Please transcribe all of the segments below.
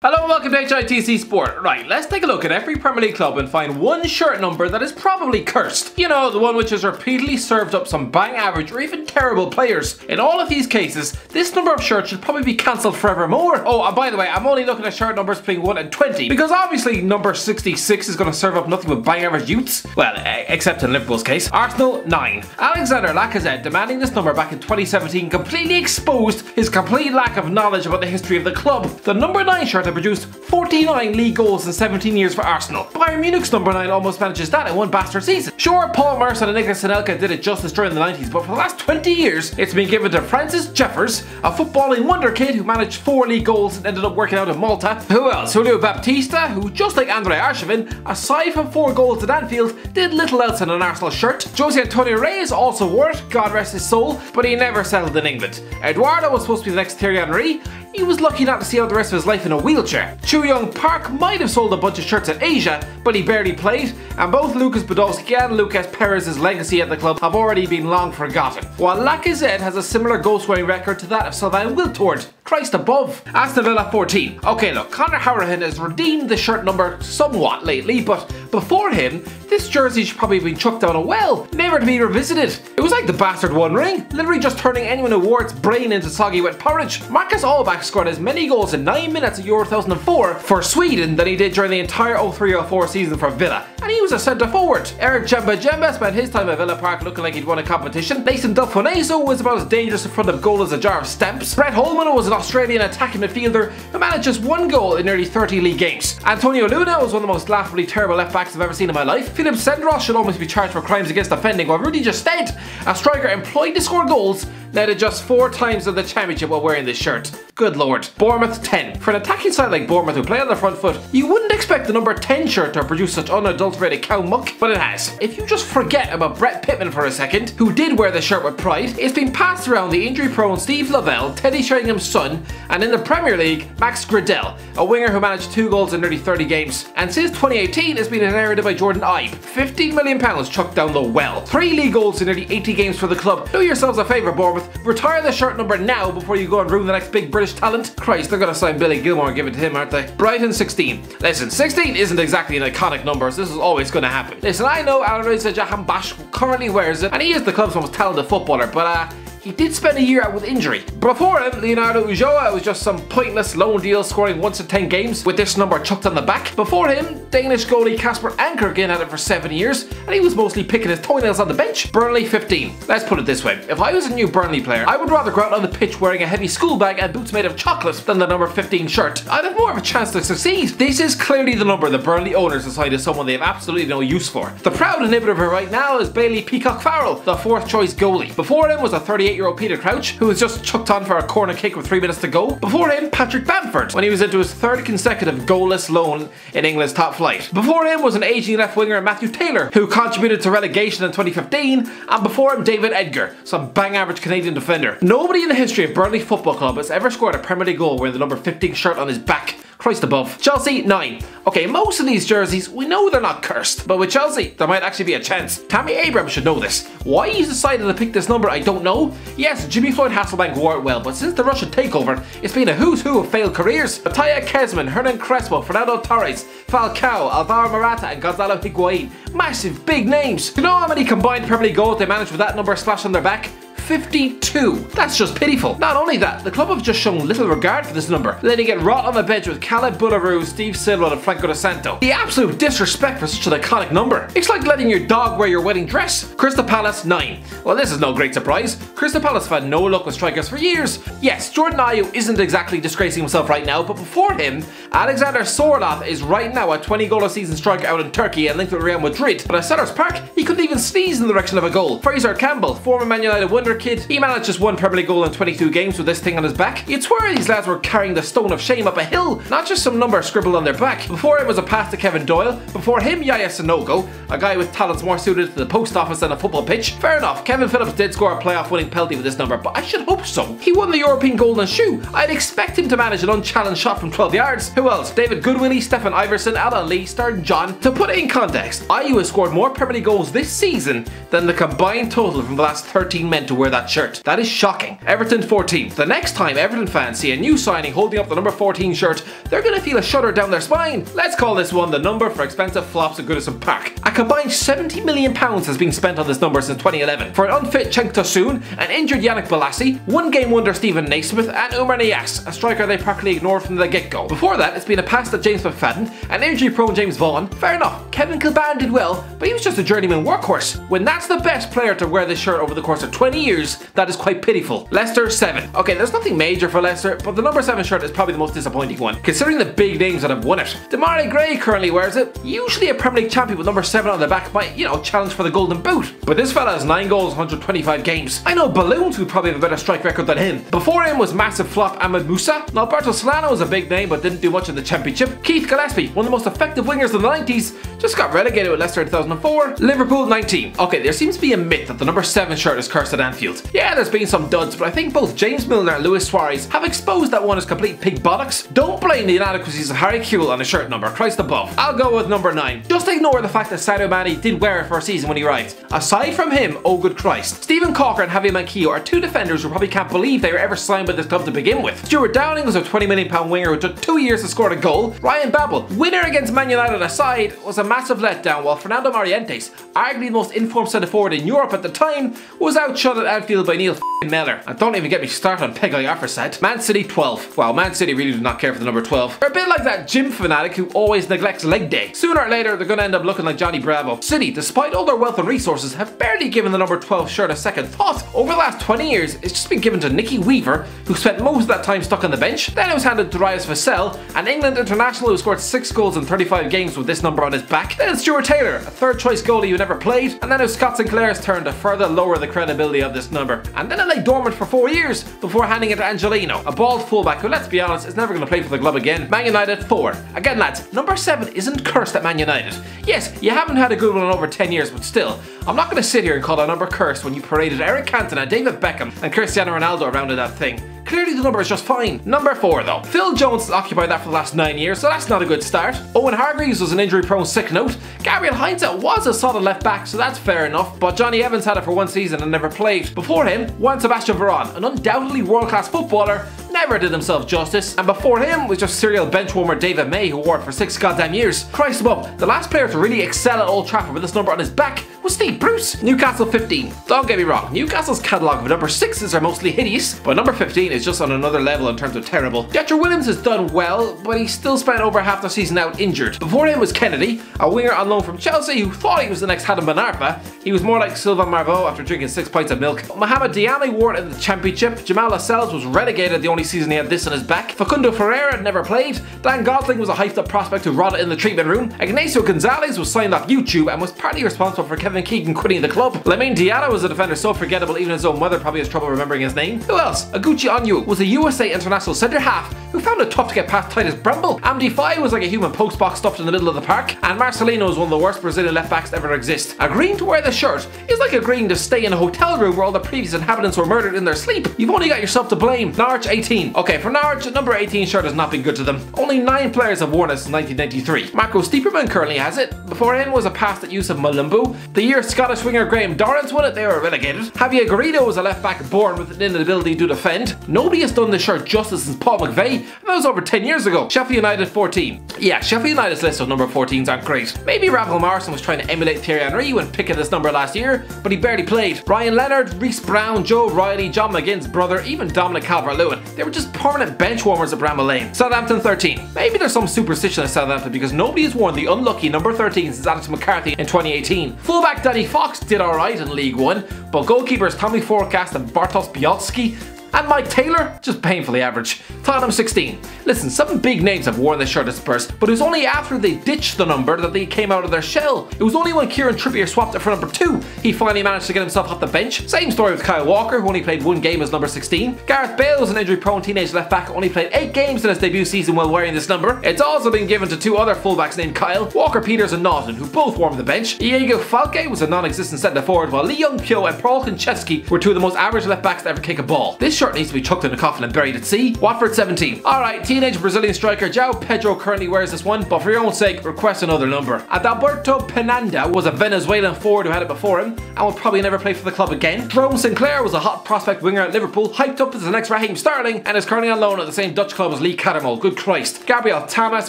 Hello and welcome to HITC Sport. Right, let's take a look at every Premier League club and find one shirt number that is probably cursed. You know, the one which has repeatedly served up some bang average or even terrible players. In all of these cases, this number of shirts should probably be cancelled forevermore. Oh, and by the way, I'm only looking at shirt numbers between 1 and 20 because obviously number 66 is going to serve up nothing but bang average youths. Well, except in Liverpool's case. Arsenal, 9. Alexander Lacazette demanding this number back in 2017 completely exposed his complete lack of knowledge about the history of the club. The number 9 shirt produced 49 league goals in 17 years for Arsenal. Bayern Munich's number 9 almost manages that in one bastard season. Sure, Paul Merson and Nicolas Anelka did it justice during the 90s, but for the last 20 years, it's been given to Francis Jeffers, a footballing wonder kid who managed 4 league goals and ended up working out in Malta. Who else? Julio Baptista, who just like Andre Arshavin, aside from 4 goals at Anfield, did little else in an Arsenal shirt. Jose Antonio Reyes also wore it, God rest his soul, but he never settled in England. Eduardo was supposed to be the next Thierry Henry. He was lucky not to see out the rest of his life in a wheelchair. Chu Young Park might have sold a bunch of shirts in Asia, but he barely played, and both Lucas Podolski and Lucas Perez's legacy at the club have already been long forgotten. While Lacazette has a similar goal-scoring record to that of Sylvain Wiltord. Christ above. Aston Villa 14. Okay, look, Conor Hourihane has redeemed the shirt number somewhat lately, but before him, this jersey should probably have been chucked down a well, never to be revisited. It was like the bastard One Ring, literally just turning anyone who wore its brain into soggy wet porridge. Marcus Allback scored as many goals in 9 minutes at Euro 2004 for Sweden than he did during the entire 03-04 season for Villa, and he was a centre forward. Eric Djemba spent his time at Villa Park looking like he'd won a competition. Nathan Delfoneso was about as dangerous in front of goal as a jar of stamps. Brett Holman was an Australian attacking midfielder who managed just 1 goal in nearly 30 league games. Antonio Luna was one of the most laughably terrible left backs I've ever seen in my life. Philip Sendros should almost be charged for crimes against defending, while Rudy Gestede, a striker employed to score goals, netted just 4 times in the championship while wearing this shirt. Good lord. Bournemouth 10. For an attacking side like Bournemouth who play on the front foot, you wouldn't expect the number 10 shirt to produce such unadulterated cow muck, but it has. If you just forget about Brett Pittman for a second, who did wear the shirt with pride, it's been passed around the injury-prone Steve Lavelle, Teddy Sheringham's son, and in the Premier League, Max Gradel, a winger who managed 2 goals in nearly 30 games, and since 2018 has been inherited by Jordan Ibe. £15 million chucked down the well. 3 league goals in nearly 80 games for the club. Do yourselves a favour, Bournemouth. Retire the shirt number now before you go and ruin the next big British talent. Christ, they're gonna sign Billy Gilmore and give it to him, aren't they? Brighton 16. Listen, 16 isn't exactly an iconic number, so this is always gonna happen. Listen, I know Alireza Jahanbakhsh currently wears it, and he is the club's most talented footballer, but he did spend a year out with injury. Before him, Leonardo Ulloa was just some pointless loan deal scoring once in 10 games with this number chucked on the back. Before him, Danish goalie Kasper Ankergen had it for 7 years, and he was mostly picking his toenails on the bench. Burnley 15. Let's put it this way, if I was a new Burnley player, I would rather go out on the pitch wearing a heavy school bag and boots made of chocolate than the number 15 shirt. I'd have more of a chance to succeed. This is clearly the number the Burnley owners decided someone they have absolutely no use for. The proud inhibitor of it right now is Bailey Peacock Farrell, the 4th choice goalie. Before him was a 38-year-old Peter Crouch, who was just chucked on for a corner kick with 3 minutes to go. Before him, Patrick Bamford, when he was into his 3rd consecutive goalless loan in England's top flight. Before him was an aging left winger Matthew Taylor, who contributed to relegation in 2015, and before him David Edgar, some bang average Canadian defender. Nobody in the history of Burnley Football Club has ever scored a Premier League goal wearing the number 15 shirt on his back. Christ above. Chelsea 9. Okay, most of these jerseys, we know they're not cursed, but with Chelsea, there might actually be a chance. Tammy Abraham should know this. Why he's decided to pick this number, I don't know. Yes, Jimmy Floyd Hasselbank wore it well, but since the Russian takeover, it's been a who's who of failed careers. Mattia Kezman, Hernan Crespo, Fernando Torres, Falcao, Alvaro Morata, and Gonzalo Higuain. Massive, big names. Do you know how many combined Premier League goals they managed with that number splashed on their back? 52. That's just pitiful. Not only that, the club have just shown little regard for this number, letting it rot on the bench with Caleb Boulahroux, Steve Silva and Franco De Santo. The absolute disrespect for such an iconic number. It's like letting your dog wear your wedding dress. Crystal Palace 9. Well, this is no great surprise. Crystal Palace have had no luck with strikers for years. Yes, Jordan Ayew isn't exactly disgracing himself right now, but before him, Alexander Sorloth is right now a 20-goal-a-season striker out in Turkey and linked with Real Madrid. But at Sellers Park, he couldn't even sneeze in the direction of a goal. Fraser Campbell, former Man United wonder kid, he managed just 1 Premier League goal in 22 games with this thing on his back. You'd swear these lads were carrying the stone of shame up a hill, not just some number scribbled on their back. Before him was a pass to Kevin Doyle. Before him, Yaya Sanogo, a guy with talents more suited to the post office than a football pitch. Fair enough, Kevin Phillips did score a playoff winning penalty with this number, but I should hope so. He won the European Golden Shoe. I'd expect him to manage an unchallenged shot from 12 yards. Who else? David Goodwillie, Stefan Iverson, Alan Lee, Sturgeon John. To put it in context, Ayew has scored more Premier League goals this season than the combined total from the last 13 men to wear that shirt. That is shocking. Everton 14. The next time Everton fans see a new signing holding up the number 14 shirt, they're going to feel a shudder down their spine. Let's call this one the number for expensive flops at Goodison Park. A combined £70 million has been spent on this number since 2011. For an unfit Cenk Tosun, an injured Yannick Bolasie, one game wonder Stephen Naismith, and Umar Niasse, a striker they practically ignored from the get-go. Before that, it's been a pass to James McFadden, an injury-prone James Vaughan. Fair enough, Kevin Kilbane did well, but he was just a journeyman workhorse. When that's the best player to wear this shirt over the course of 20 years, that is quite pitiful. Leicester 7. Okay, there's nothing major for Leicester, but the number 7 shirt is probably the most disappointing one, considering the big names that have won it. Demarai Gray currently wears it. Usually a Premier League champion with number 7 on the back might, challenge for the golden boot. But this fella has 9 goals, 125 games. I know Balloons would probably have a better strike record than him. Before him was massive flop Ahmed Musa. Alberto Solano was a big name but didn't do much in the Championship. Keith Gillespie, one of the most effective wingers in the 90s, just got relegated with Leicester in 2004. Liverpool 19. Okay, there seems to be a myth that the number 7 shirt is cursed at Anfield. Yeah, there's been some duds, but I think both James Milner and Luis Suarez have exposed that one as complete pig bollocks. Don't blame the inadequacies of Harry Kewell on a shirt number, Christ above. I'll go with number 9. Just ignore the fact that Sadio Mane did wear it for a season when he arrived. Aside from him, oh good Christ. Stephen Cocker and Javier Manquillo are 2 defenders who probably can't believe they were ever signed by this club to begin with. Stuart Downing was a £20 million winger who took 2 years to score a goal. Ryan Babel, winner against Man United aside, was a massive letdown, while Fernando Morientes, arguably the most informed centre forward in Europe at the time, was outshot at Anfield by Neil Mellor. And don't even get me started on Peggy Arfaset. Man City 12. Wow, Man City really do not care for the number 12. They're a bit like that gym fanatic who always neglects leg day. Sooner or later, they're going to end up looking like Johnny Bravo. City, despite all their wealth and resources, have barely given the number 12 shirt a second thought. Over the last 20 years, it's just been given to Nicky Weaver, who spent most of that time stuck on the bench. Then it was handed to Darius Vassell, an England international who scored 6 goals in 35 games with this number on his back. Then Stuart Taylor, a third choice goalie who never played. And then it was Scott Sinclair's turn to further lower the credibility of this number. And then it lay dormant for 4 years before handing it to Angelino, a bald fullback who, let's be honest, is never going to play for the club again. Man United 4. Again lads, number 7 isn't cursed at Man United. Yes, you haven't had a good one in over 10 years, but still, I'm not going to sit here and call that number cursed when you paraded Eric Cantona, David Beckham and Cristiano Ronaldo around in that thing. Clearly the number is just fine. Number 4 though. Phil Jones has occupied that for the last 9 years, so that's not a good start. Owen Hargreaves was an injury-prone sick note. Gabriel Heinze was a solid left back, so that's fair enough, but Johnny Evans had it for 1 season and never played. Before him, Juan Sebastian Veron, an undoubtedly world-class footballer, never did himself justice. And before him was just serial benchwarmer David May, who wore it for 6 goddamn years. Christ above, the last player to really excel at Old Trafford with this number on his back was Steve Bruce. Newcastle 15. Don't get me wrong, Newcastle's catalogue of number 6s are mostly hideous, but number 15 is just on another level in terms of terrible. Jetro Williams has done well, but he still spent over half the season out injured. Before him was Kennedy, a winger on loan from Chelsea who thought he was the next Hatem Ben Arfa. He was more like Sylvain Marveaux after drinking 6 pints of milk. Mohamed Diallo wore it in the Championship. Jamal Lascelles was relegated the only season he had this on his back. Facundo Ferreira had never played. Dan Gosling was a hyped up prospect who rotted in the treatment room. Ignacio Gonzalez was signed off YouTube and was partly responsible for Kevin Keegan quitting the club. Lamine Diallo was a defender so forgettable even his own mother probably has trouble remembering his name. Who else? Aguchi Onyu was a USA international centre half who found it tough to get past Titus Bramble. Amdi Faye was like a human postbox stuffed in the middle of the park. And Marcelino was one of the worst Brazilian left backs to ever exist. Agreeing to wear the shirt is like agreeing to stay in a hotel room where all the previous inhabitants were murdered in their sleep. You've only got yourself to blame. Norwich 18. Okay, for Norwich, number 18 shirt has not been good to them. Only 9 players have worn it since 1993. Marco Stieperman currently has it. Before him was a pass at Yusuf Malumbu. The year Scottish winger Graham Dorrans won it, they were relegated. Javier Garrido was a left back born with an inability to defend. Nobody has done this shirt justice since Paul McVeigh, and that was over 10 years ago. Sheffield United 14. Yeah, Sheffield United's list of number 14s aren't great. Maybe Ravel Morrison was trying to emulate Thierry Henry when picking this number last year, but he barely played. Ryan Leonard, Reece Brown, Joe Riley, John McGinn's brother, even Dominic Calvert-Lewin, they were just permanent bench warmers at Bramall Lane. Southampton 13. Maybe there's some superstition at Southampton because nobody has worn the unlucky number 13 since Alex McCarthy in 2018. Fullback Danny Fox did alright in League One, but goalkeepers Tommy Forecast and Bartosz Białowski and Mike Taylor, just painfully average. Tottenham 16. Listen, some big names have worn this shirt at Spurs, but it was only after they ditched the number that they came out of their shell. It was only when Kieran Trippier swapped it for number 2, he finally managed to get himself off the bench. Same story with Kyle Walker, who only played 1 game as number 16. Gareth Bale was an injury-prone teenage left-back, only played 8 games in his debut season while wearing this number. It's also been given to 2 other fullbacks named Kyle, Walker Peters and Naughton, who both warmed the bench. Diego Falque was a non-existent centre-forward, while Lee Young-pyo and Paul Konchesky were 2 of the most average left-backs to ever kick a ball. This shirt needs to be chucked in a coffin and buried at sea. Watford 17. Alright, teenage Brazilian striker João Pedro currently wears this one, but for your own sake, request another number. Adalberto Penanda was a Venezuelan forward who had it before him, and will probably never play for the club again. Jerome Sinclair was a hot prospect winger at Liverpool, hyped up as the next Raheem Sterling, and is currently on loan at the same Dutch club as Lee Cattermole. Good Christ. Gabriel Tamas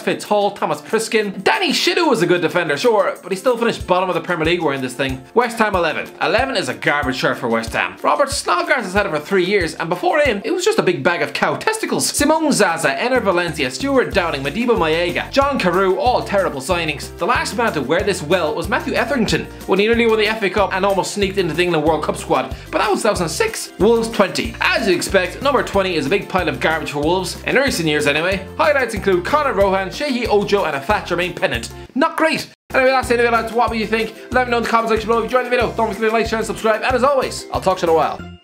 fits Hall, Thomas Priskin. Danny Shidu was a good defender, sure, but he still finished bottom of the Premier League wearing this thing. West Ham 11. 11 is a garbage shirt for West Ham. Robert Snodgrass has had it for 3 years, and before him, it was just a big bag of cow testicles. Simone Zaza, Ener Valencia, Stuart Downing, Madiba Maega, John Carew, all terrible signings. The last man to wear this well was Matthew Etherington, when he nearly won the FA Cup and almost sneaked into the England World Cup squad, but that was 2006. Wolves 20. As you'd expect, number 20 is a big pile of garbage for Wolves, in recent years anyway. Highlights include Conor Rohan, Sheyi Ojo and a fat Jermaine Pennant. Not great! Anyway, that's the end of it, lads. What do you think? Let me know in the comment section below. If you enjoyed the video, don't forget to like, share and subscribe, and as always, I'll talk to you in a while.